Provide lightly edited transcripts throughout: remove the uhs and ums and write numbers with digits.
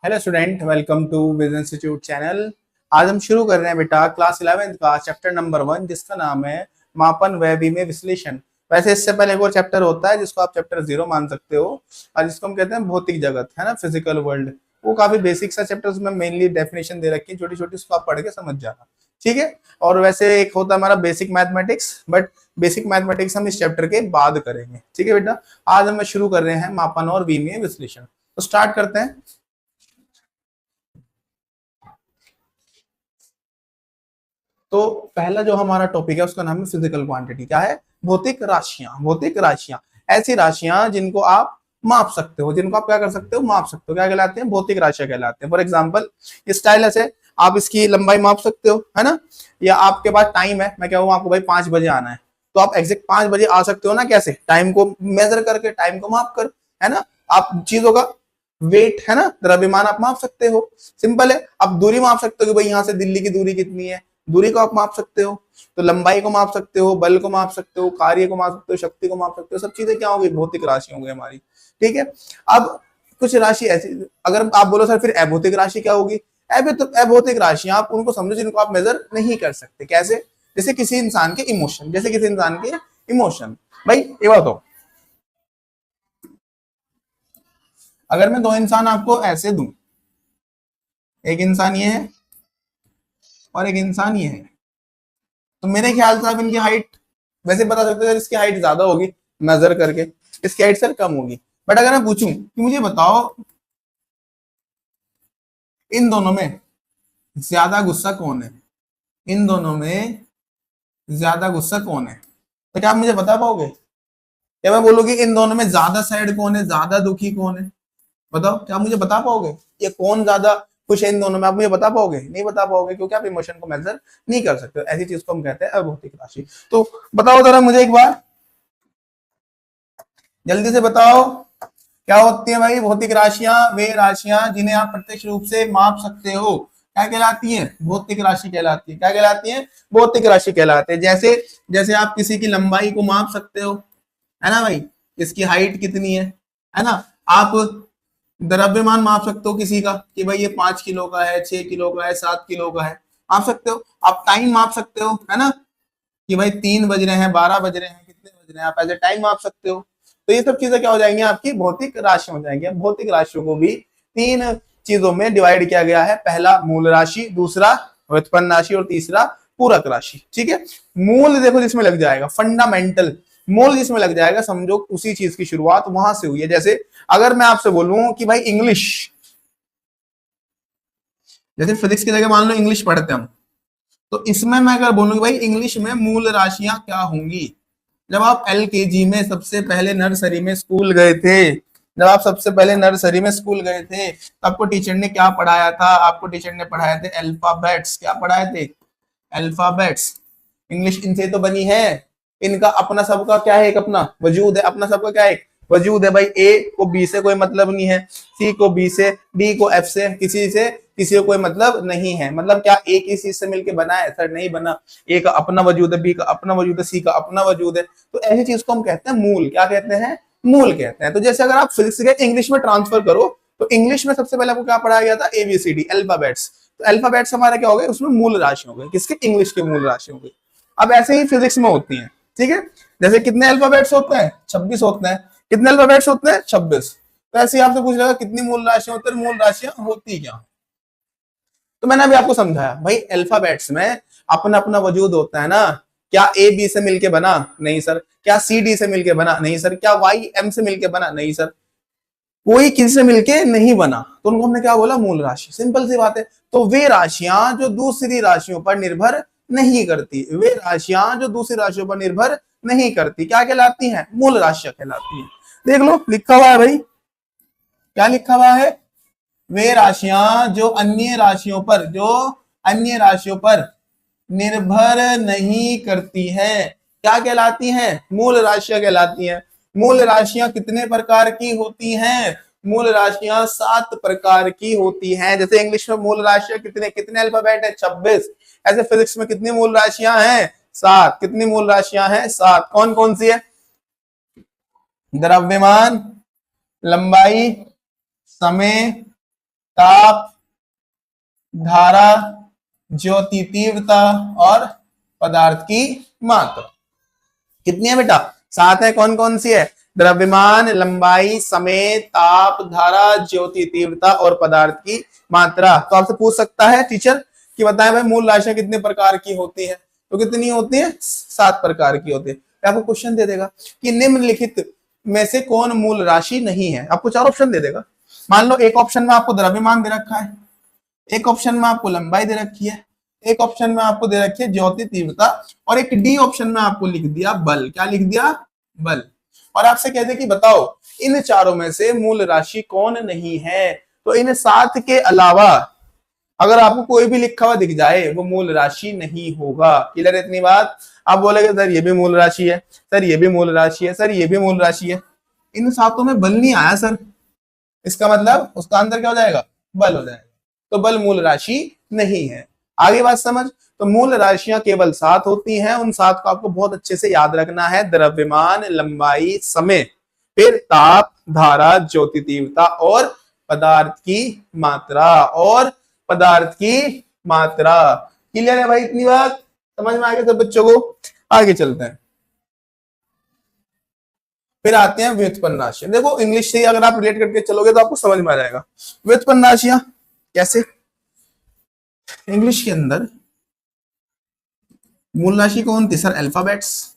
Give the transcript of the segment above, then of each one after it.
Hello student, welcome to business institute channel. आज हम शुरू कर रहे हैं बेटा क्लास 11th का चैप्टर नंबर 1, जिसका नाम है मापन व विमीय विश्लेषण। वैसे इससे पहले एक और चैप्टर होता है जिसको आप चैप्टर 0 मान सकते हो, और जिसको हम कहते हैं भौतिक जगत, है ना, फिजिकल वर्ल्ड। वो काफी बेसिक सा चैप्टर, उसमें मेनली डेफिनेशन दे रखी है छोटी छोटी, उसको आप पढ़ के समझ जाना। ठीक है। और वैसे एक होता है हमारा basic mathematics, but basic mathematics हम इस चैप्टर के बाद करेंगे। ठीक है बेटा। आज हम शुरू कर रहे हैं मापन और विमीय विश्लेषण, तो स्टार्ट करते हैं। तो पहला जो हमारा टॉपिक है उसका नाम है फिजिकल क्वांटिटी। क्या है? भौतिक राशियां। भौतिक राशियां ऐसी राशियां जिनको आप माप सकते हो, जिनको आप क्या कर सकते हो, माप सकते हो। क्या कहलाते हैं? भौतिक राशियां कहलाते हैं। फॉर एग्जाम्पल, स्टाइलस है, आप इसकी लंबाई माप सकते हो, है ना। या आपके पास टाइम है, मैं कहूँ आपको भाई 5 बजे आना है, तो आप एग्जैक्ट 5 बजे आ सकते हो ना। कैसे? टाइम को मेजर करके, टाइम को माप कर, है ना। आप चीजों का वेट, है ना, द्रव्यमान आप माप सकते हो। सिंपल है। आप दूरी माप सकते हो कि भाई यहाँ से दिल्ली की दूरी कितनी है, दूरी को आप माप सकते हो। तो लंबाई को माप सकते हो, बल को माप सकते हो, कार्य को माप सकते हो, शक्ति को माप सकते हो। सब चीजें क्या होगी? भौतिक राशि होंगी हमारी। ठीक है। अब कुछ राशि ऐसी, अगर आप बोलो सर फिर अभौतिक राशि क्या होगी? अभौतिक राशियां आप उनको समझो जिनको आप मेजर नहीं कर सकते। कैसे? जैसे किसी इंसान के इमोशन, जैसे किसी इंसान के इमोशन। भाई ये बात हो, अगर मैं दो इंसान आपको ऐसे दूं, एक इंसान ये है और एक इंसान ये है, तो मेरे ख्याल से आप इनकी हाइट वैसे बता सकते हो, इसकी हाइट ज्यादा होगी मेजर करके, इसकी हाइट सर कम होगी। बट अगर मैं पूछूं कि मुझे बताओ इन दोनों में ज्यादा गुस्सा कौन है, इन दोनों में ज्यादा गुस्सा कौन है, तो क्या आप मुझे बता पाओगे? क्या मैं बोलूँ कि इन दोनों में ज्यादा सैड कौन है, ज्यादा दुखी कौन है? बताओ, क्या आप मुझे बता पाओगे? ये कौन ज्यादा खुश है इन दोनों में? आप मुझे बता पाओगे? नहीं बता पाओगे, क्योंकि आप इमोशन को मेजर नहीं कर सकते। ऐसी चीज को हम कहते हैं अभौतिक राशि। तो बताओ जरा मुझे एक बार, जल्दी से बताओ, क्या होती है भाई भौतिक राशियां? वे राशियां जिन्हें आप प्रत्यक्ष रूप से माप सकते हो, क्या कहलाती है? भौतिक राशि कहलाती है। क्या कहलाती है? भौतिक राशि कहलाते हैं। जैसे जैसे आप किसी की लंबाई को माप सकते हो, है ना भाई, इसकी हाइट कितनी है ना। आप द्रव्यमान माप सकते हो किसी का कि भाई ये 5 किलो का है, 6 किलो का है, 7 किलो का है, माप सकते हो। आप टाइम माप सकते हो, है ना, कि भाई 3 बज रहे हैं, 12 बज रहे हैं, कितने बज रहे हैं, आप ऐसे टाइम माप सकते हो। तो ये सब चीजें क्या हो जाएंगी? आपकी भौतिक राशि हो जाएंगी। भौतिक राशियों को भी तीन चीजों में डिवाइड किया गया है। पहला मूल राशि, दूसरा व्युत्पन्न राशि, और तीसरा पूरक राशि। ठीक है। मूल देखो जिसमें लग जाएगा, फंडामेंटल मूल जिसमें लग जाएगा, समझो उसी चीज की शुरुआत वहां से हुई है। जैसे अगर मैं आपसे बोलूं कि भाई इंग्लिश, जैसे फिजिक्स की जगह मान लो इंग्लिश पढ़ते हम, तो इसमें मैं अगर बोलूं भाई इंग्लिश में मूल राशियां क्या होंगी, जब आप एलकेजी में सबसे पहले नर्सरी में स्कूल गए थे, जब आप सबसे पहले नर्सरी में स्कूल गए थे, तो आपको टीचर ने क्या पढ़ाया था? आपको टीचर ने पढ़ाए थे अल्फाबेट्स। क्या पढ़ाए थे? अल्फाबेट्स। इंग्लिश इनसे तो बनी है, इनका अपना सबका क्या है? एक अपना वजूद है। अपना सबका क्या है? वजूद है भाई। ए को बी से कोई मतलब नहीं है, सी को बी से, डी को एफ से, किसी को कोई मतलब नहीं है। मतलब क्या एक ही चीज से मिलकर बना है? सर नहीं बना। ए का अपना वजूद है, बी का अपना वजूद है, सी का अपना वजूद है। तो ऐसी चीज को हम कहते हैं मूल। क्या कहते हैं? मूल कहते हैं। तो जैसे अगर आप फिजिक्स के इंग्लिश में ट्रांसफर करो, तो इंग्लिश में सबसे पहले आपको क्या पढ़ाया गया था? ABCD, alphabets. तो अल्फाबेट्स हमारे क्या हो गए? उसमें मूल राशि हो गए। किसके? इंग्लिश के मूल राशि हो गई। अब ऐसे ही फिजिक्स में होती है। ठीक है। जैसे कितने अल्फाबेट्स होते हैं? 26 होते हैं। कितने अल्फाबेट्स होते हैं? 26। तो ऐसे ही आपसे पूछ रहा कितनी मूल राशियां होती है, मूल राशियां होती क्या? तो मैंने अभी आपको समझाया भाई, अल्फाबेट्स में अपना अपना वजूद होता है ना। क्या ए बी से मिलके बना? नहीं सर। क्या सी डी से मिलके बना? नहीं सर। क्या वाई एम से मिलके बना? नहीं सर। कोई किसी से मिलके नहीं बना, तो उनको हमने क्या बोला? मूल राशि। सिंपल सी बात है। तो वे राशियां जो दूसरी राशियों पर निर्भर नहीं करती, वे राशियां जो दूसरी राशियों पर निर्भर नहीं करती, क्या कहलाती हैं? मूल राशियां कहलाती हैं। देख लो लिखा हुआ है भाई, क्या लिखा हुआ है? वे राशियां जो अन्य राशियों पर निर्भर नहीं करती है, क्या कहलाती हैं? मूल राशियां कहलाती हैं। मूल राशियां कितने प्रकार की होती हैं? मूल राशियां 7 प्रकार की होती हैं। जैसे इंग्लिश में मूल राशियां कितने कितने अल्फाबेट है? 26। ऐसे फिजिक्स में कितनी मूल राशियां हैं? 7। कितनी मूल राशियां हैं? 7। कौन कौन सी है? द्रव्यमान, लंबाई, समय, ताप, धारा, ज्योति तीव्रता और पदार्थ की मात्रा। कितनी है बेटा? 7 है। कौन कौन सी है? द्रव्यमान, लंबाई, समय, ताप, धारा, ज्योति तीव्रता और पदार्थ की मात्रा। तो आपसे पूछ सकता है टीचर कि बताएं भाई मूल राशियां कितने प्रकार की होती है? तो कितनी होती है? 7 प्रकार की होती है। आपको क्वेश्चन दे देगा कि निम्नलिखित में से कौन मूल राशि नहीं है। आपको 4 ऑप्शन दे देगा। मान लो एक ऑप्शन में आपको द्रव्यमान दे रखा है, एक ऑप्शन में आपको लंबाई दे रखी है, एक ऑप्शन में आपको दे रखी है ज्योति तीव्रता, और एक डी ऑप्शन में आपको लिख दिया बल। क्या लिख दिया? बल। और आपसे कहते कि बताओ इन चारों में से मूल राशि कौन नहीं है। तो इन 7 के अलावा अगर आपको कोई भी लिखा हुआ दिख जाए वो मूल राशि नहीं होगा। क्लियर है इतनी बात? आप बोलेगे सर ये भी मूल राशि है, सर ये भी मूल राशि है, सर ये भी मूल राशि है। इन 7 में बल नहीं आया सर, इसका मतलब उसका आंसर क्या हो जाएगा? बल हो जाएगा। तो बल मूल राशि नहीं है। आगे बात समझ। तो मूल राशियां केवल 7 होती हैं। उन 7 को आपको बहुत अच्छे से याद रखना है। द्रव्यमान, लंबाई, समय, फिर ताप, धारा, ज्योति तीव्रता और पदार्थ की मात्रा। और पदार्थ की मात्रा। क्लियर है भाई इतनी बात? समझ में आ गया सब बच्चों को? आगे चलते हैं। फिर आते हैं व्युत्पन्न राशियां। देखो इंग्लिश से अगर आप रिलेट करके चलोगे तो आपको समझ में आ जाएगा व्युत्पन्न राशियां कैसे। इंग्लिश के अंदर मूल राशि कौन थी सर? अल्फाबेट्स,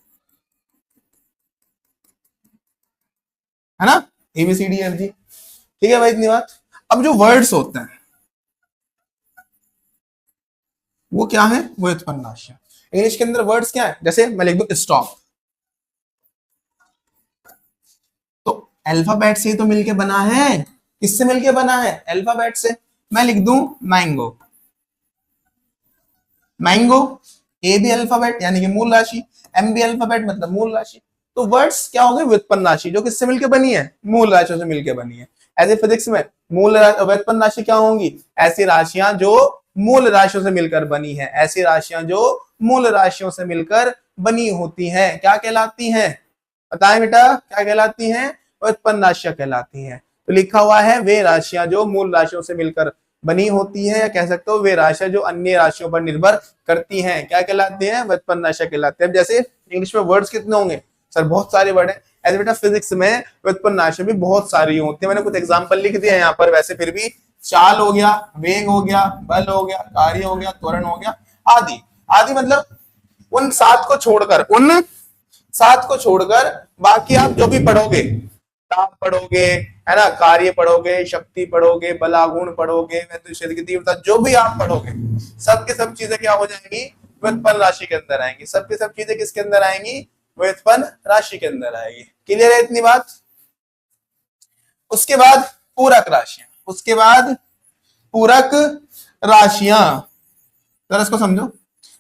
है ना? ABCDFG। ठीक है भाई इतनी बात। अब जो वर्ड्स होते हैं वो क्या है? व्युत्पन्न राशियां। इंग्लिश के अंदर वर्ड्स क्या है? जैसे मैं लिख दूं स्टॉप, तो अल्फाबेट से तो मिलके बना है। किससे मिलके बना है? अल्फाबेट से। मैं लिख दूं मैंगो, मैंगो, ए भी अल्फाबेट यानी कि मूल राशि, एम भी अल्फाबेट मतलब मूल राशि। तो वर्ड्स क्या हो गए? व्युत्पन्न राशि, जो किससे मिलकर बनी है? मूल राशियों से मिलकर बनी है। ऐसे फिजिक्स में मूल व्युत्पन्न राशि क्या होंगी? ऐसी राशियां जो मूल राशियों से मिलकर बनी है। ऐसी राशियां जो मूल राशियों से मिलकर बनी होती हैं क्या कहलाती हैं? बताएं बेटा क्या कहलाती हैं? व्युत्पन्न राशियां कहलाती हैं। तो लिखा हुआ है वे राशियां जो मूल राशियों से मिलकर बनी होती है, या कह सकते हो वे राशियां जो अन्य राशियों पर निर्भर करती हैं क्या कहलाती हैं? व्युत्पन्न राशियां कहलाती हैं। जैसे इंग्लिश में वर्ड्स कितने होंगे सर? बहुत सारे वर्ड हैं। ऐसे बेटा फिजिक्स में व्युत्पन्न राशियां भी बहुत सारी होती है। मैंने कुछ एग्जांपल लिख दिया यहाँ पर। वैसे फिर भी चाल हो गया, वेग हो गया, बल हो गया, कार्य हो गया, त्वरण हो गया, आदि। आदि मतलब उन 7 को छोड़कर, उन 7 को छोड़कर बाकी आप जो भी पढ़ोगे, ताप पढ़ोगे, है ना, कार्य पढ़ोगे, शक्ति पढ़ोगे, बलागुण पढ़ोगे, की तीव्रता, जो भी आप पढ़ोगे सब के सब चीजें क्या हो जाएंगी? व्युत्पन्न राशि के अंदर आएंगी। सब के सब चीजें किसके अंदर आएंगी? व्युत्पन्न राशि के अंदर आएगी। क्लियर है इतनी बात? उसके बाद पूरक राशियां। उसके बाद पूरक राशियां, जरा इसको समझो।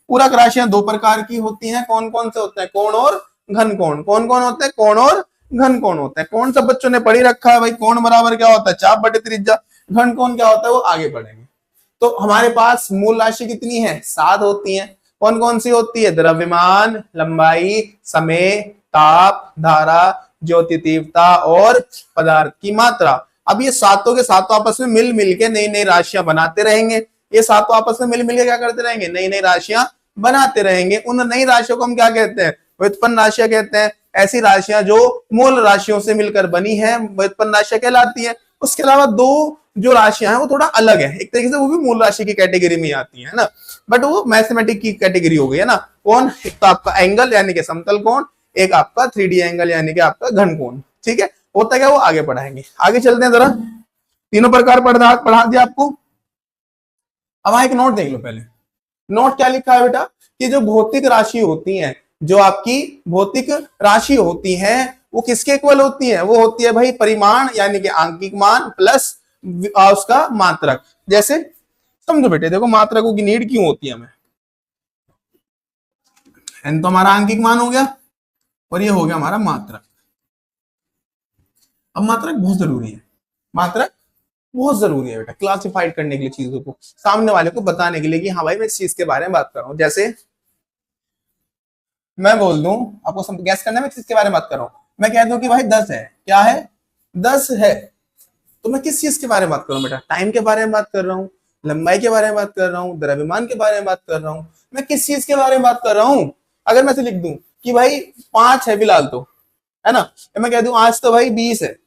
पूरक राशियां 2 प्रकार की होती हैं। कौन कौन से होते हैं? कोण और घन कोण। कौन कौन होते हैं? कोण और घन कोण होता है। कौन सब बच्चों ने पढ़ी रखा है भाई? कोण बराबर क्या होता है? चाप बटे त्रिज्या। घन कोण क्या होता है? वो आगे पढ़ेंगे। तो हमारे पास मूल राशि कितनी है? 7 होती है। कौन कौन सी होती है? द्रव्यमान, लंबाई, समय, ताप, धारा, ज्योति तीव्रता और पदार्थ की मात्रा। अब ये सातों के सातों आपस में मिल मिलके नई नई राशियां बनाते रहेंगे। ये सातों आपस में मिल मिलके क्या करते रहेंगे? नई नई राशियां बनाते रहेंगे। उन नई राशियों को हम क्या कहते हैं? व्युत्पन्न राशियां कहते हैं। ऐसी राशियां जो मूल राशियों से मिलकर बनी है व्युत्पन्न राशियां कहलाती है। उसके अलावा 2 जो राशियां हैं वो थोड़ा अलग है। एक तरीके से वो भी मूल राशि की कैटेगरी में आती है ना, बट वो मैथमेटिक की कैटेगरी हो गई है ना। कौन? एक तो आपका एंगल यानी कि समतल कोण, एक आपका 3D एंगल यानी कि आपका घन कोण। ठीक है, होता क्या वो आगे पढ़ाएंगे। आगे चलते हैं जरा। तीनों प्रकार पढ़ा दिया आपको। अब एक नोट देख लो पहले। नोट क्या लिखा है बेटा? कि जो भौतिक राशि होती है, जो आपकी भौतिक राशि होती है वो किसके इक्वल होती है? वो होती है भाई परिमाण यानी कि आंकिक मान प्लस उसका मात्रक। जैसे समझो बेटे, देखो मात्रकों की नीड क्यों होती है हमें? एन तो हमारा आंकिक मान हो गया और ये हो गया हमारा मात्रक। अब मात्रक बहुत जरूरी है। मात्रक बहुत जरूरी है बेटा क्लासिफाइड करने के लिए, चीजों को सामने वाले को बताने के लिए कि हाँ भाई मैं इस चीज के बारे में बात कर रहा हूं। जैसे मैं बोल दूं, आपको गैस करना है मैं किसके बारे में बात कर रहा हूं। मैं कह दूं कि भाई 10 है। क्या है? 10 है। तो मैं किस चीज के बारे में बात कर रहा हूँ बेटा? टाइम के बारे में बात कर रहा हूँ, लंबाई के बारे में बात कर रहा हूँ, द्रव्यमान के बारे में बात कर रहा हूँ, मैं किस चीज के बारे में बात कर रहा हूँ? अगर मैं से लिख दूं कि भाई 5 है फिलहाल तो, है ना, या मैं कह दूं आज तो भाई 20 है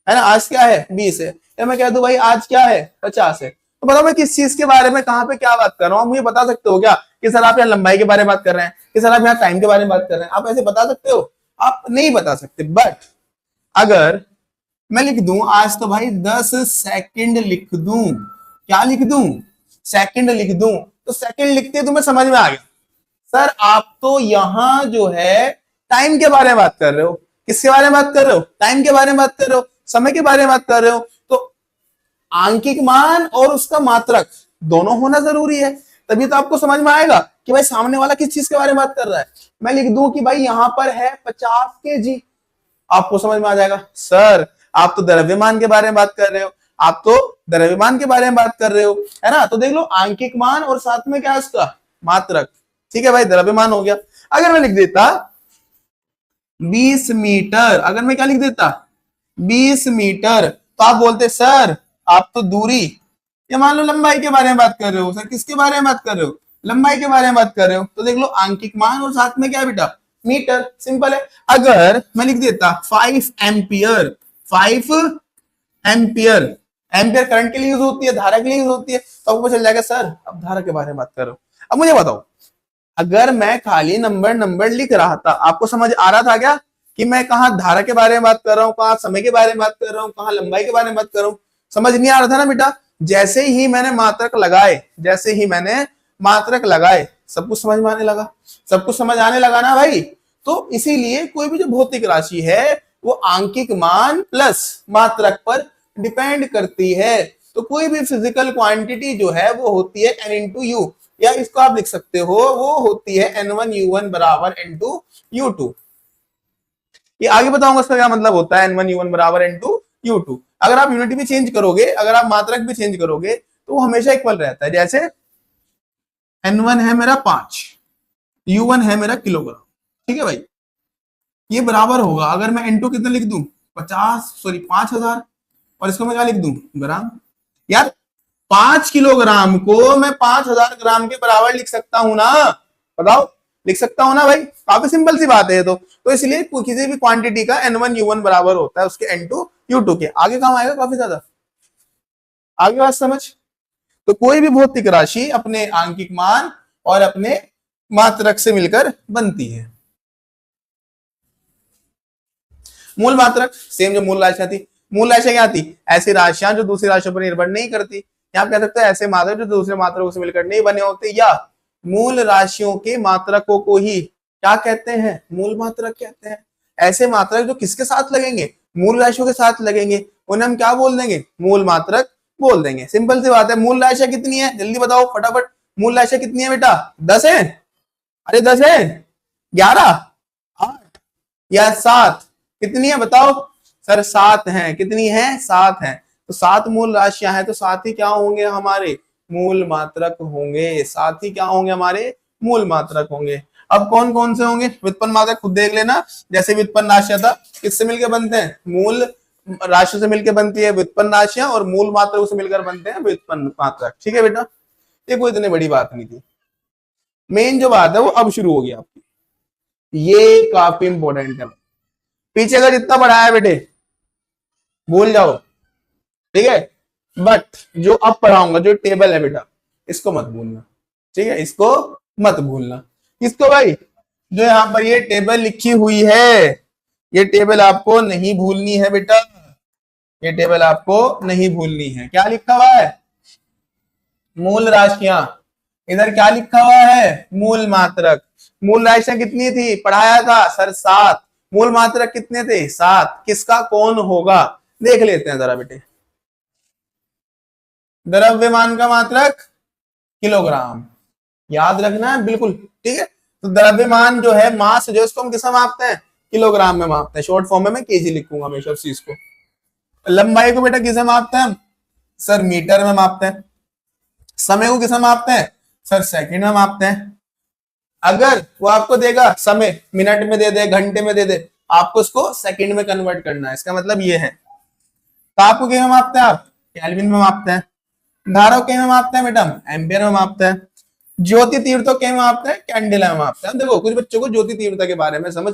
ना, आज क्या है 20 है, या मैं कह दूं भाई आज क्या है 50 है, तो बताओ मैं किस चीज के बारे में कहां पे क्या बात कर रहा हूँ? मुझे बता सकते हो क्या कि सर आप यहाँ लंबाई के बारे में बात कर रहे हैं, कि सर आप यहाँ टाइम के बारे में बात कर रहे हैं? आप ऐसे बता सकते हो? आप नहीं बता सकते। बट अगर मैं लिख दूं आज तो भाई 10 सेकंड लिख दूं, क्या लिख दूं? सेकंड लिख दूं, तो सेकंड लिखते तुम्हें समझ में आ गया सर आप तो यहां जो है टाइम के बारे में बात कर रहे हो। किसके बारे में बात कर रहे हो? टाइम के बारे में बात कर रहे हो, समय के बारे में बात कर रहे हो। तो आंकिक मान और उसका मात्रक दोनों होना जरूरी है, तभी तो आपको समझ में आएगा कि भाई सामने वाला किस चीज के बारे में बात कर रहा है। मैं लिख दूं कि भाई यहां पर है 50 kg, आपको समझ में आ जाएगा सर आप तो द्रव्यमान के बारे में बात कर रहे हो, आप तो द्रव्यमान के बारे में बात कर रहे हो, है ना। तो देख लो आंकिक मान और साथ में क्या है उसका मात्रक। ठीक है भाई, द्रव्यमान हो गया। अगर मैं लिख देता 20 मीटर, अगर मैं क्या लिख देता 20 मीटर, तो आप बोलते सर आप तो दूरी या मान लो लंबाई के बारे में बात कर रहे हो। सर किसके बारे में बात कर रहे हो? लंबाई के बारे में बात कर रहे हो। तो देख लो आंकिक मान और साथ में क्या बेटा मीटर, सिंपल है। अगर मैं लिख देता 5 एम्पियर, 5 एम्पियर, एम्पियर करंट के लिए यूज होती है, धारा के लिए यूज होती है, तो आपको चल जाएगा सर अब धारा के बारे में बात कर रहे हो। अब मुझे बताओ अगर मैं खाली नंबर नंबर लिख रहा था, आपको समझ आ रहा था क्या कि मैं कहा धारा के बारे में बात कर रहा हूँ, कहा समय के बारे में बात कर रहा हूँ, कहा लंबाई के बारे में बात कर रहा हूँ? समझ नहीं आ रहा था ना बेटा? जैसे ही मैंने मात्रक लगाए, जैसे ही मैंने मात्रक लगाए, सब कुछ समझ में आने लगा, सब कुछ समझ आने लगा ना भाई। तो इसीलिए कोई भी जो भौतिक राशि है वो आंकिक मान प्लस मात्रक पर डिपेंड करती है। तो कोई भी फिजिकल क्वांटिटी जो है वो होती है n इंटू यू, या इसको आप लिख सकते हो वो होती है n1u1 बराबर n2u2। ये आगे बताऊंगा इसका क्या मतलब होता है n1u1 बराबर n2u2। अगर आप यूनिट भी चेंज करोगे, अगर आप मात्रक भी चेंज करोगे तो वो हमेशा इक्वल रहता है। जैसे n1 है मेरा 5, u1 है मेरा किलोग्राम, ठीक है भाई, ये बराबर होगा अगर मैं n2 कितना लिख दूं 5000, और इसको मैं क्या लिख दूं ग्राम। यार 5 किलोग्राम को मैं 5000 ग्राम के बराबर लिख सकता हूं ना? बताओ लिख सकता हूं ना भाई? काफी सिंपल सी बात है। तो इसलिए किसी भी क्वांटिटी का n1u1 बराबर होता है उसके n2u2 के। आगे काम आएगा काफी ज्यादा, आगे बात समझ। तो कोई भी भौतिक राशि अपने आंकिक मान और अपने मात्रक से मिलकर बनती है। मूल मात्रक सेम जो मूल राशियां थी, मूल राशियां क्या थी? ऐसी राशियां जो दूसरी राशियों पर निर्भर नहीं करती। यहाँ कह सकते हैं ऐसे मात्रक जो दूसरे मात्रकों से मिलकर नहीं बने होते, या मूल राशियों के मात्रकों को ही क्या कहते हैं? मूल मात्रक कहते हैं। ऐसे मात्रक जो किसके साथ लगेंगे? मूल राशियों के साथ लगेंगे, उन्हें हम क्या बोल देंगे? मूल मात्रक बोल देंगे। सिंपल सी बात है। मूल राशियां कितनी है जल्दी बताओ फटाफट, मूल राशियां कितनी है बेटा? 10 है? अरे 10 है, 11, 8 या 7? कितनी है बताओ? सर 7 है। कितनी है? 7 है। तो 7 मूल राशियां हैं, तो 7 ही क्या होंगे हमारे? मूल मात्रक होंगे। 7 ही क्या होंगे हमारे? मूल मात्रक होंगे। अब कौन कौन से होंगे? व्युत्पन्न मात्रक खुद देख लेना। जैसे व्युत्पन्न राशियां था किससे मिलकर बनते हैं? मूल राशि से मिलकर बनती है व्युत्पन्न राशियां, और मूल मात्रक से मिलकर बनते हैं व्युत्पन्न मात्रक। ठीक है बेटा, ये कोई इतनी बड़ी बात नहीं थी। मेन जो बात है वो अब शुरू होगी आपकी, ये काफी इंपॉर्टेंट है। पीछे का जितना पढ़ा है बेटे भूल जाओ, ठीक है। बट जो अब पढ़ाऊंगा जो टेबल है बेटा इसको मत भूलना, ठीक है, इसको मत भूलना। किसको भाई? जो यहाँ पर ये टेबल लिखी हुई है, ये टेबल आपको नहीं भूलनी है बेटा, ये टेबल आपको नहीं भूलनी है। क्या लिखा हुआ है? मूल राशियां। इधर क्या लिखा हुआ है? मूल मात्रक। मूल राशियां कितनी थी पढ़ाया था सर? 7। मूल मात्रक कितने थे? 7। किसका कौन होगा देख लेते हैं जरा बेटे। द्रव्यमान का मात्रक किलोग्राम, याद रखना है बिल्कुल, ठीक है। तो द्रव्यमान जो है मास जो इसको हम किसमें मापते हैं? किलोग्राम में मापते हैं। शॉर्ट फॉर्म में मैं केजी लिखूंगा हमेशा उस चीज को। लंबाई को बेटा किसे मापते हैं हम? सर मीटर में मापते हैं। समय को किसे मापते हैं? सर सेकंड में मापते हैं। अगर वो आपको देगा समय मिनट में दे दे, घंटे में दे दे, आपको उसको सेकंड में कन्वर्ट करना है। इसका मतलब ये है ताप को क्या में मापते हैं आप? केल्विन में मापते हैं। धारा को क्या में मापते हैं बेटा? एम्पियर में मापते हैं। ज्योति तीव्रता क्या में मापते हैं? कैंडेला में मापते हैं। देखो कुछ बच्चों को ज्योति तीव्रता के बारे में समझ,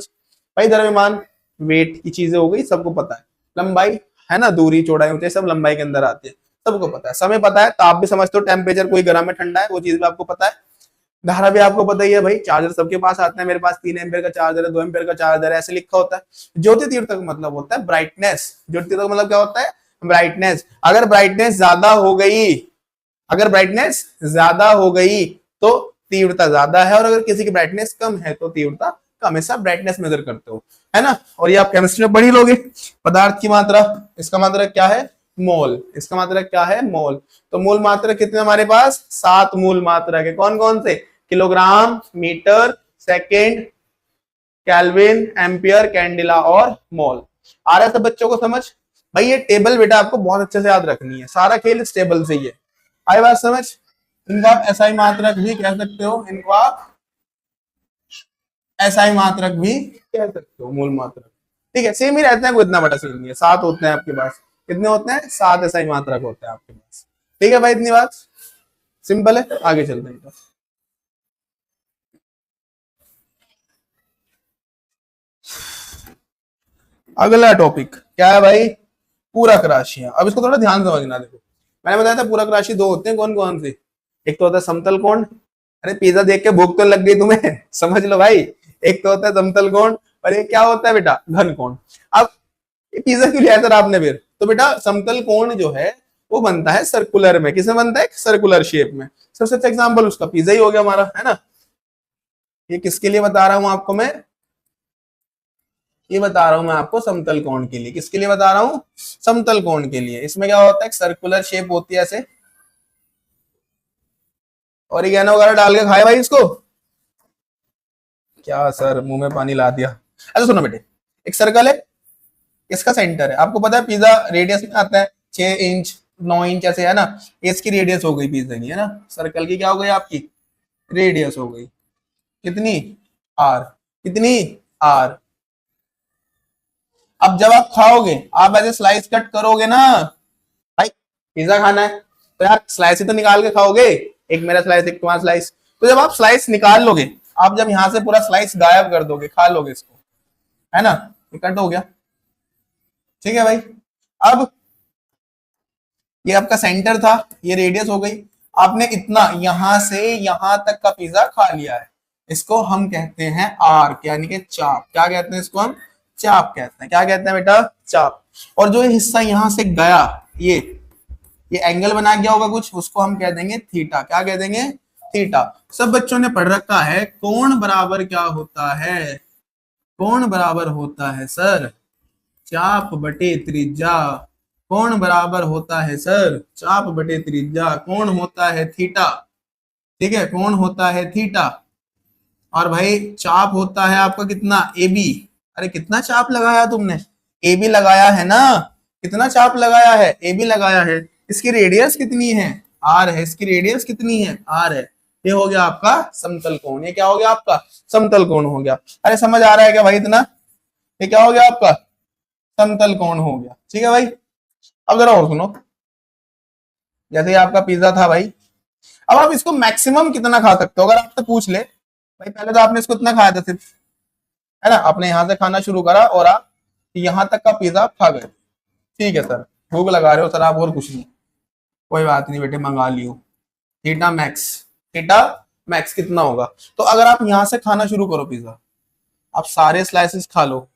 भाई द्रव्यमान वेट की चीजें हो गई, सबको पता है। लंबाई है ना, दूरी चौड़ाई ऊंचाई सब लंबाई के अंदर आती है, सबको पता है। समय पता है, ताप भी समझते हो, टेम्परेचर कोई गर्म है ठंडा है वो चीज भी आपको पता है। धारा भी आपको पता ही है भाई, चार्जर सबके पास आते हैं, मेरे पास 3 एम्पियर का चार्जर है, 2 एम्पियर का चार्जर है, ऐसे लिखा होता है। ज्योति तीव्रता का मतलब होता है ब्राइटनेस। ज्योति तीव्रता का मतलब क्या होता है? ब्राइटनेस। अगर ब्राइटनेस ज्यादा हो गई, अगर ब्राइटनेस ज्यादा हो गई तो तीव्रता ज्यादा है, और अगर किसी की ब्राइटनेस कम है तो तीव्रता कम है। सब ब्राइटनेस मेजर करते हो, है ना। और ये आप केमिस्ट्री में पढ़ ही लोगे। पदार्थ की मात्रा, इसका मात्रा क्या है? मोल। इसका मात्रा क्या है? मोल। तो मूल मात्रा कितने हमारे पास? 7 मूल मात्रा के। कौन कौन से? Kilogram, metre, second, kelvin, ampere, candela और मोल। आ रहा है सब बच्चों को समझ? भाई ये टेबल बेटा आपको बहुत अच्छे से याद रखनी है, सारा खेल इस टेबल से ही है। आई बात समझ? इनको आप एसआई मात्रक भी कह सकते हो, इनको आप एसआई मात्रक भी कह सकते हो, मूल मात्रक। ठीक है, सेम ही रहते हैं, कोई इतना बड़ा सीन नहीं है। 7 होते हैं आपके पास। कितने होते हैं? 7 एसआई मात्रक होते हैं आपके पास। ठीक है भाई, इतनी बात सिंपल है, आगे चलते हैं। अगला टॉपिक क्या है भाई? पूरक राशियां। अब इसको थोड़ा ध्यान से समझना। देखो मैंने बताया था पूरक राशि दो होते हैं, कौन कौन सी? एक तो होता है समतल कोण। अरे पिज्जा देख के भूख तो लग गई तुम्हें समझ लो भाई। एक तो होता है समतल कोण, और एक क्या होता है बेटा? घन कोण। अब पिज्जा क्यों लिया सर आपने फिर? तो बेटा समतल कोण जो है वो बनता है सर्कुलर में। किसमें बनता है? सर्कुलर शेप में। सबसे अच्छा एग्जाम्पल उसका पिज्जा ही हो गया हमारा, है ना। ये किसके लिए बता रहा हूं आपको मैं? ये बता रहा हूं मैं आपको समतल कोण के लिए। किसके लिए बता रहा हूं? समतल कोण के लिए। इसमें क्या होता है? सर्कुलर शेप होती है ऐसे। ऑरिगेनो वगैरह डाल के खाए भाई इसको। क्या सर मुंह में पानी ला दिया। अच्छा सुनो बेटे, एक सर्कल है, इसका सेंटर है। आपको पता है पिज्जा रेडियस में आता है 6 इंच, 9 इंच ऐसे, है ना। इसकी रेडियस हो गई पिज्जा की, है ना। सर्कल की क्या हो गई आपकी? रेडियस हो गई। कितनी? आर। कितनी? आर। अब जब आप खाओगे, आप ऐसे स्लाइस कट करोगे ना भाई, पिज्जा खाना है तो यार स्लाइस ही तो निकाल के खाओगे। एक मेरा स्लाइस, एक तुम्हारा स्लाइस। तो जब आप स्लाइस निकाल लोगे, आप जब यहां से पूरा स्लाइस गायब कर दोगे, खा लोगे इसको, है ना, ये कट हो गया। ठीक है भाई। अब ये आपका सेंटर था, ये रेडियस हो गई। आपने इतना यहां से यहां तक का पिज्जा खा लिया है। इसको हम कहते हैं आर्क, यानी कि चाप। क्या कहते हैं इसको? हम चाप कहते हैं। क्या कहते हैं बेटा? चाप। और जो ये हिस्सा यहां से गया, ये एंगल बना गया होगा कुछ, उसको हम कह देंगे थीटा। क्या कह देंगे? थीटा। सब बच्चों ने पढ़ रखा है कोण बराबर क्या होता है? कोण बराबर होता है सर चाप बटे त्रिज्या। कोण बराबर होता है सर चाप बटे त्रिज्या। कोण होता है थीटा। ठीक है, कोण होता है थीटा। और भाई चाप होता है आपका कितना? A B. अरे कितना चाप लगाया तुमने? ए बी लगाया है ना। कितना चाप लगाया है? ए बी लगाया है। इसकी रेडियस कितनी है? आर है। इसकी रेडियस कितनी है? आर है। ये हो गया आपका समतल कोण। ये क्या हो गया आपका? समतल कोण हो गया। अरे समझ आ रहा है क्या भाई इतना? ये क्या हो गया आपका? समतल कोण हो गया। ठीक है भाई। अब जरा और सुनो, जैसे आपका पिज्जा था भाई, अब आप इसको मैक्सिमम कितना खा सकते हो? अगर आपसे पूछ ले भाई, पहले तो आपने इसको इतना खाया था सिर्फ, है ना, आपने यहां से खाना शुरू करा और आप यहां तक का पिज्जा आप खा गए। ठीक है सर, भूख लगा रहे हो सर आप, और कुछ नहीं, कोई बात नहीं बेटे, मंगा लियो। थीटा मैक्स, थीटा मैक्स कितना होगा? तो अगर आप यहां से खाना शुरू करो पिज्जा, आप सारे स्लाइसेस खा लो।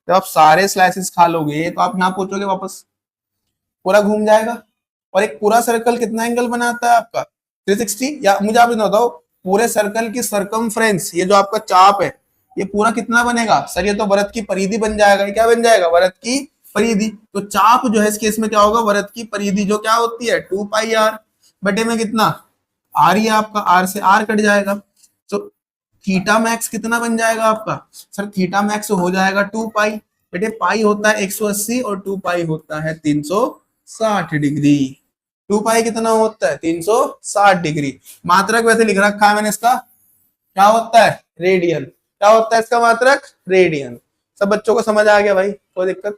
जब आप सारे स्लाइसेस खा लोगे तो आप यहाँ पहुंचोगे वापस, पूरा घूम जाएगा। और एक पूरा सर्कल कितना एंगल बनाता है आपका? 360। या मुझे आप इतना बताओ, पूरे सर्कल की सरकमफ्रेंस, ये जो आपका चाप है, ये पूरा कितना बनेगा? सर ये तो वृत्त की परिधि बन जाएगा। ये क्या बन जाएगा? वृत्त की परिधि। तो चाप जो है इस केस में क्या होगा? वृत्त की परिधि, जो क्या होती है? 2πr बटे में कितना? आर। ही आपका आर से आर कट जाएगा। तो थीटा मैक्स कितना बन जाएगा आपका? सर थीटा मैक्स हो जाएगा 2π। बेटे पाई होता है 180 और 2π होता है 360 डिग्री। 2π कितना होता है? 360 डिग्री। मात्रक वैसे लिख रखा है मैंने इसका, क्या होता है? रेडियन। क्या होता है इसका मात्रक? रेडियन। सब बच्चों को समझ आ गया भाई? कोई दिक्कत?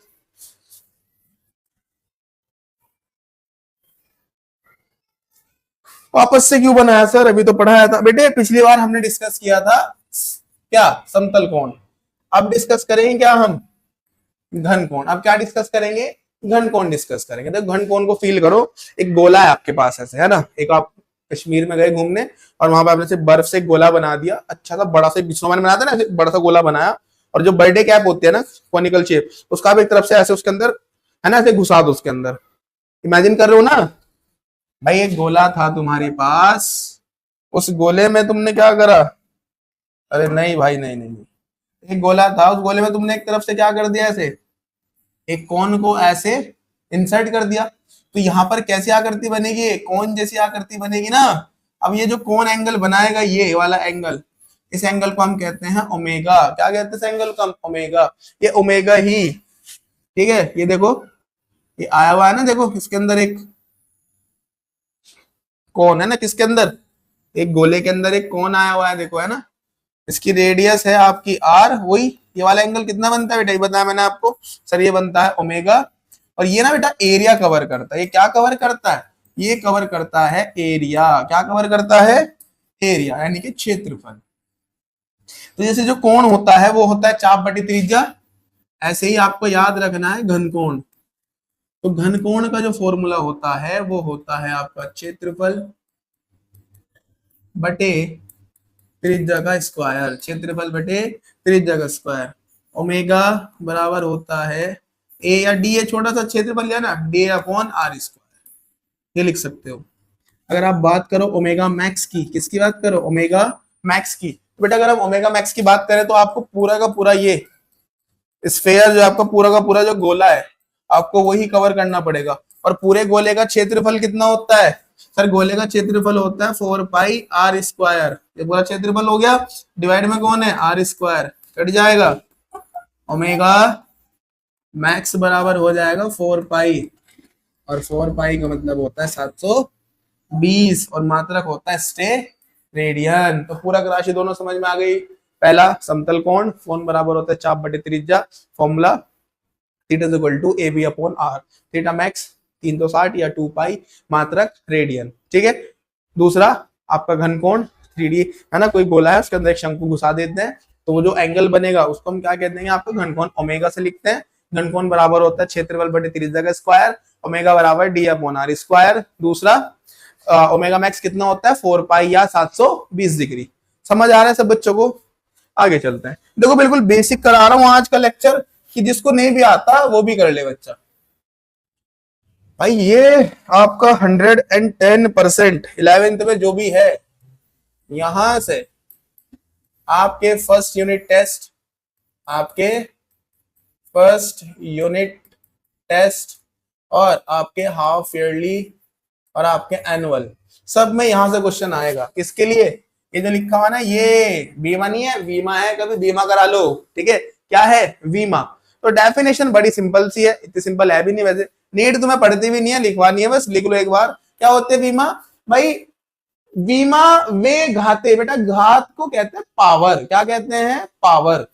वापस से क्यों बनाया सर, अभी तो पढ़ाया था बेटे, पिछली बार हमने डिस्कस किया था क्या, समतल कोण। अब डिस्कस करेंगे क्या हम, घन कोण। अब क्या डिस्कस करेंगे, घन कोण डिस्कस करेंगे। तो घन कोण को फील करो, एक गोला है आपके पास ऐसे, है ना, एक आप कश्मीर में गए घूमने और वहां पे आपने सिर्फ बर्फ से एक गोला बना दिया, अच्छा सा बड़ा सा स्नोमैन बनाता है ना, बड़ा सा गोला बनाया, और जो बर्थडे कैप होती है ना कॉनिकल शेप, उसका भी एक तरफ से ऐसे उसके अंदर, है ना, ऐसे घुसा दो उसके अंदर। इमेजिन कर रहे हो ना भाई, एक गोला था तुम्हारे पास, उस गोले में तुमने क्या करा, अरे नहीं भाई, नहीं नहीं, एक गोला था, उस गोले में तुमने एक तरफ से क्या कर दिया, ऐसे एक कोन को ऐसे इंसर्ट कर दिया। तो यहाँ पर कैसी आकृति बनेगी, कोन जैसी आकृति बनेगी ना। अब ये जो कोन एंगल बनाएगा, ये वाला एंगल, इस एंगल को हम कहते हैं ओमेगा। क्या कहते हैं इस एंगल को हम, ओमेगा। ये ओमेगा ही, ठीक है, ये देखो ये आया हुआ है ना, देखो इसके अंदर एक कोन है ना, किसके अंदर, एक गोले के अंदर एक कोन आया हुआ है, देखो, है ना। इसकी रेडियस है आपकी आर, वही ये वाला एंगल कितना बनता है बेटा, ये बताया मैंने आपको सर, ये बनता है ओमेगा। और ये ना बेटा एरिया कवर करता है, ये क्या कवर करता है, ये कवर करता है एरिया। क्या कवर करता है, एरिया, यानी कि क्षेत्रफल। तो जैसे जो कोण होता है वो होता है चाप बटी त्रिज्या, ऐसे ही आपको याद रखना है घन कोण। तो घन कोण का जो फॉर्मूला होता है वो होता है आपका क्षेत्रफल बटे त्रिज्या का स्क्वायर, क्षेत्रफल बटे त्रिज्या का स्क्वायर। ओमेगा बराबर होता है ए या डी, ए छोटा सा क्षेत्रफल लिया ना, डी अपॉन आर स्क्वायर, ये लिख सकते हो। अगर आप बात करो ओमेगा मैक्स की, किसकी बात करो, ओमेगा मैक्स की, तो बेटा अगर हम ओमेगा मैक्स की बात करें तो आपको पूरा का पूरा ये स्फेयर जो आपका पूरा का पूरा जो गोला है, आपको वही कवर करना पड़ेगा। और पूरे गोले का क्षेत्रफल कितना होता है सर, गोले का क्षेत्रफल होता है 4 पाई आर स्क्वायर। ये पूरा क्षेत्रफल हो गया, डिवाइड में कौन है, आर स्क्वायर, कट जाएगा, ओमेगा मैक्स बराबर हो जाएगा 4 पाई, और 4 पाई का मतलब होता है 720, और मात्रक होता है स्टे रेडियन। तो पूरा राशि दोनों समझ में आ गई। पहला समतल कोण, कोण बराबर होता है चाप बटे त्रिज्या, formula theta is equal to A B upon R, theta max 360 या 2 पाई, मात्रक रेडियन, ठीक है। दूसरा आपका घन कोण 3D है ना, कोई गोला है उसके अंदर एक शंकु घुसा देते हैं, तो वो जो एंगल बनेगा उसको हम क्या कहते हैं, आपको घन कोण ओमेगा से लिखते हैं। घन कोण बराबर होता है क्षेत्रफल बटे त्रिज्या का स्क्वायर, ओमेगा बराबर डी अपॉन आर स्क्वायर। दूसरा ओमेगा मैक्स कितना होता है, 4 पाई या 720 डिग्री। समझ आ रहा है सब बच्चों को, आगे चलते हैं। देखो बिल्कुल बेसिक करा रहा हूं आज का लेक्चर, कि जिसको नहीं भी आता वो भी कर ले बच्चा। भाई ये आपका 110% 11th में जो भी है, यहां से आपके फर्स्ट यूनिट टेस्ट, आपके फर्स्ट यूनिट टेस्ट, और आपके हाफ ईयरली और आपके एनुअल, सब में यहां से क्वेश्चन आएगा। किसके लिए, ये जो लिखा हुआ ना, ये बीमा नहीं है, बीमा है, कभी बीमा करा लो, ठीक है। क्या है, बीमा। तो डेफिनेशन बड़ी सिंपल सी है, इतनी सिंपल है भी नहीं वैसे, नीट तुम्हें पढ़ती भी नहीं है, लिखवानी है बस, लिख लो एक बार। क्या होते हैं बीमा, भाई बीमा वे घाते, बेटा घात को कहते हैं पावर, क्या कहते हैं, पावर।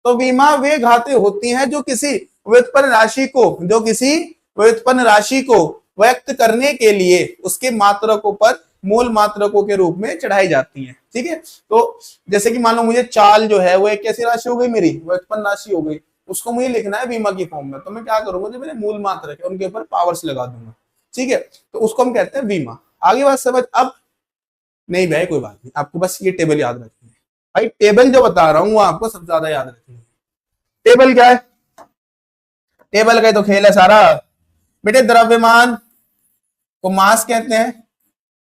तो बीमा वे घाते होती हैं जो किसी व्युत्पन्न राशि को, जो किसी व्युत्पन्न राशि को व्यक्त करने के लिए उसके मात्रकों पर मूल मात्रकों के रूप में चढ़ाई जाती हैं, ठीक है। तो जैसे कि मान लो मुझे चाल जो है वो एक कैसी राशि हो गई, मेरी व्युत्पन्न राशि हो गई, उसको मुझे लिखना है बीमा की फॉर्म में, तो मैं क्या करूंगा, जो मेरे मूल मात्रक है उनके ऊपर पावर्स लगा दूंगा, ठीक है। तो उसको हम कहते हैं बीमा। आगे बात समझ, अब नहीं भाई कोई बात नहीं, आपको बस ये टेबल याद रखनी है। भाई टेबल जो बता रहा हूं वो आपको सबसे ज्यादा याद रखनी है। टेबल क्या है, टेबल का तो खेल है सारा बेटे। द्रव्यमान को मास कहते हैं,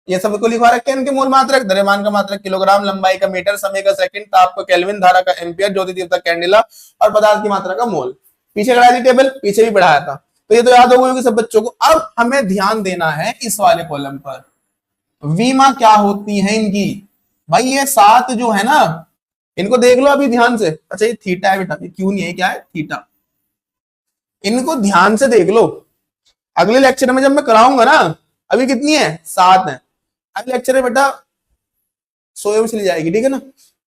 ये सबको लिखवा रखे हैं, इनके मूल मात्रक, द्रव्यमान का मात्रक किलोग्राम, लंबाई का मीटर, समय का सेकंड, ताप का केल्विन, धारा का एम्पियर, ज्योति तीव्रता कैंडेला, और पदार्थ की मात्रा का मोल। पीछे करा दी टेबल, पीछे भी पढ़ाया था, तो ये तो याद हो गई सब बच्चों को। अब हमें ध्यान देना है इस वाले कॉलम पर, वीमा क्या होती है इनकी। भाई ये 7 जो है ना, इनको देख लो अभी ध्यान से। अच्छा ये थीटा है बेटा, क्यों नहीं है, क्या है, थीटा। इनको ध्यान से देख लो, अगले लेक्चर में जब मैं कराऊंगा ना, अभी कितनी है, 7 है, अगले लेक्चर में बेटा 100 में चली जाएगी, ठीक है ना,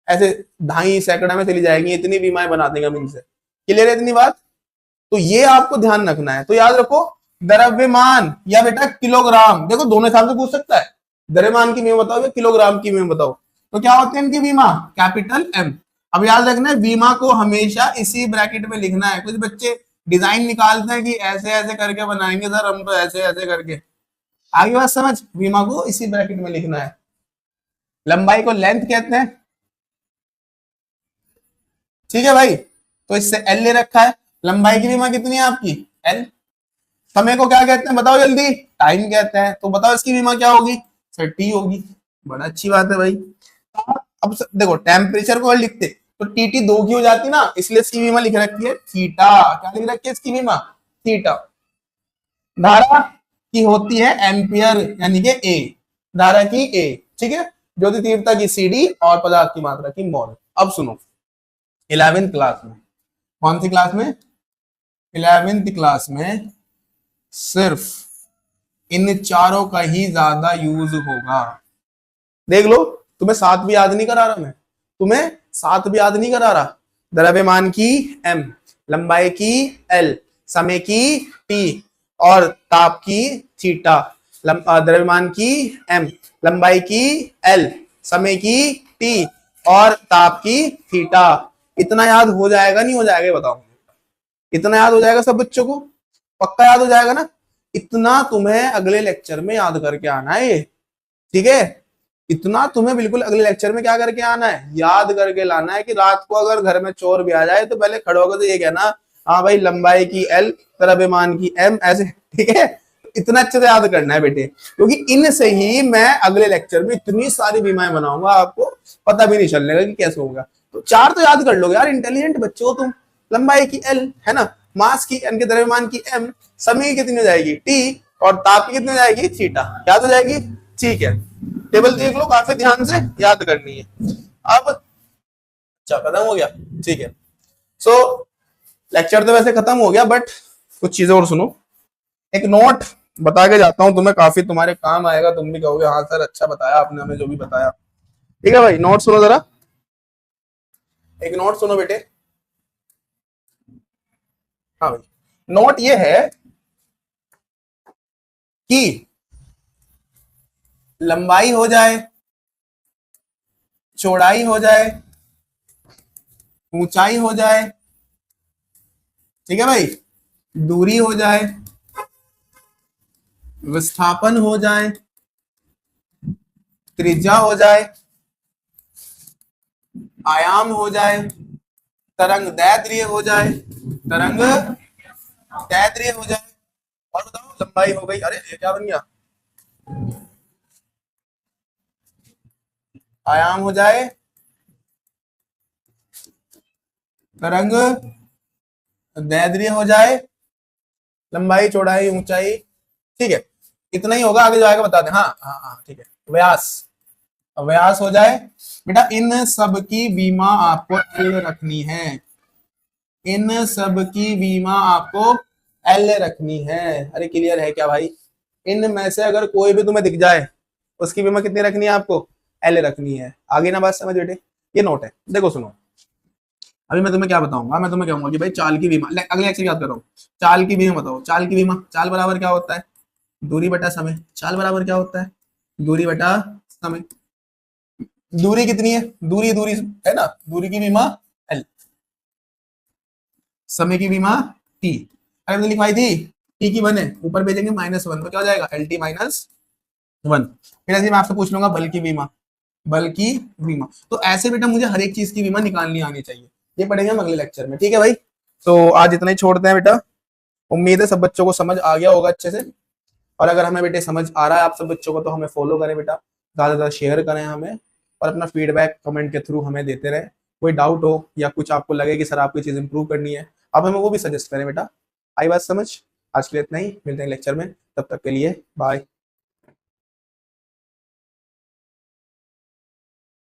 ऐसे 2.5 सैकड़ा में चली जाएगी, इतनी बीमाएं बना देंगे हम इनसे। क्लियर है इतनी बात, तो ये आपको ध्यान रखना है। तो याद रखो द्रव्यमान या बेटा किलोग्राम, देखो दोनों हिसाब से पूछ सकता है, द्रव्यमान की बीमा बताओ या किलोग्राम की बीमा बताओ? तो क्या होते हैं इनकी बीमा? Capital M. अब याद रखना है बीमा को हमेशा इसी ब्रैकेट में लिखना है। कुछ बच्चे डिजाइन निकालते हैं कि ऐसे ऐसे करके बनाएंगे सर हम तो ऐसे ऐसे करके, आगे बात समझ, बीमा को इसी ब्रैकेट में लिखना है। लंबाई को लेंथ कहते हैं, ठीक है भाई, तो इससे एल ले रखा है। लंबाई की बीमा कितनी है आपकी? एल। समय को क्या कहते हैं बताओ जल्दी? टाइम कहते हैं। तो बताओ इसकी बीमा क्या होगी? सर टी होगी। बड़ा अच्छी बात है भाई। अब देखो टेम्परेचर को लिखते तो टीटी 2 की हो जाती ना, इसलिए इसकी बीमा लिख रखी है थीटा। क्या लिख रखी है इसकी बीमा? थीटा। धारा की होती है एम्पियर यानी कि ए, धारा की ए, ठीक है, ज्योति तीव्रता की सीडी और पदार्थ की मात्रा की मोल। अब सुनो 11th क्लास में, कौन सी क्लास में? 11th क्लास में सिर्फ इन चारों का ही ज्यादा यूज होगा। देख लो, तुम्हें 7 भी याद नहीं करा रहा मैं, तुम्हें 7 भी याद नहीं करा रहा। द्रव्यमान की एम, लंबाई की एल, समय की टी और ताप की थीटा। द्रव्यमान की एम, लंबाई की एल, समय की टी और ताप की थीटा। इतना याद हो जाएगा नहीं हो जाएगा ये बताओ? इतना याद हो जाएगा सब बच्चों को? पक्का याद हो जाएगा ना? इतना तुम्हें अगले लेक्चर में याद करके आना है ये, ठीक है? इतना तुम्हें बिल्कुल अगले लेक्चर में क्या करके आना है? याद करके लाना है कि रात को अगर घर में चोर भी आ जाए तो पहले खड़े होकर तो ये कहना, हाँ भाई लंबाई की एल, द्रव्यमान की एम, ऐसे, ठीक है? इतना अच्छे से याद करना है बेटे, क्योंकि इनसे ही मैं अगले लेक्चर में इतनी सारी बीमाएं बनाऊंगा, आपको पता भी नहीं चलने कि कैसे होगा। तो 4 तो याद कर लोगे यार, इंटेलिजेंट बच्चे हो तुम। लंबाई की एल है ना, मास की यानी कि द्रव्यमान की एम, समय कितनी हो जाएगी टी और ताप की कितनी हो जाएगी थीटा। याद हो जाएगी? ठीक है, टेबल देख लो, काफी ध्यान से याद करनी है। अब अच्छा खत्म हो गया, ठीक है। सो लेक्चर तो वैसे खत्म हो गया, बट कुछ चीजें और सुनो। एक नोट बता के जाता हूं तुम्हें, काफी तुम्हारे काम आएगा, तुम भी कहोगे हाँ सर अच्छा बताया आपने हमें जो भी बताया। ठीक है भाई, नोट सुनो जरा, एक नोट सुनो बेटे। हाँ भाई, नोट ये है कि लंबाई हो जाए, चौड़ाई हो जाए, ऊंचाई हो जाए, ठीक है भाई, दूरी हो जाए, विस्थापन हो जाए, त्रिज्या हो जाए, आयाम हो जाए, तरंग दैर्ध्य हो जाए, तरंग दैर्ध्य हो जाए, और बताओ लंबाई हो गई। अरे ये क्या बन गया? आयाम हो जाए, तरंग दैर्ध्य हो जाए, लंबाई चौड़ाई ऊंचाई, ठीक है, इतना ही होगा, आगे जाएगा बता दें। हाँ हाँ हाँ ठीक है, व्यास, व्यास हो जाए बेटा। इन सब की बीमा आपको एल रखनी है, इन सब की बीमा आपको एल रखनी है। अरे क्लियर है क्या भाई? इनमें से अगर कोई भी तुम्हें दिख जाए उसकी बीमा कितनी रखनी है आपको? एल रखनी है। आगे ना बात समझ बेटे, ये नोट है, देखो सुनो। अभी मैं तुम्हें क्या बताऊंगा, मैं तुम्हें कहूंगा कि भाई चाल की बीमा, अगले एक्सरसाइज याद कर रहा हूँ। चाल की बीमा बताओ, चाल की बीमा, चाल बराबर क्या होता है? दूरी बटा समय। चाल बराबर क्या होता है? दूरी बटा समय। दूरी कितनी है? दूरी दूरी है ना, दूरी की बीमा एल, समय की बीमा टी। अरे मैंने लिखवाई थी टी की 1 है, ऊपर भेजेंगे -1, तो क्या हो जाएगा? L T -1। फिर ऐसे मैं आपसे पूछ लूंगा बल की बीमा, बल की बीमा। तो ऐसे बेटा मुझे हर एक चीज की बीमा निकालनी आनी चाहिए, ये पढ़ेंगे हम अगले लेक्चर में, ठीक है भाई? तो आज इतना ही छोड़ते हैं बेटा। उम्मीद है सब बच्चों को समझ आ गया होगा अच्छे से, और अगर हमें बेटे समझ आ रहा है आप सब बच्चों को तो हमें फॉलो करें बेटा, ज्यादा ज्यादा शेयर करें हमें, और अपना फीडबैक कमेंट के थ्रू हमें देते रहे। कोई डाउट हो या कुछ आपको लगे कि सर आपकी चीज इंप्रूव करनी है, आप हमें वो भी सजेस्ट करें बेटा। आई बात समझ? आज के लिए इतना ही, मिलते हैं लेक्चर में, तब तक के लिए बाय।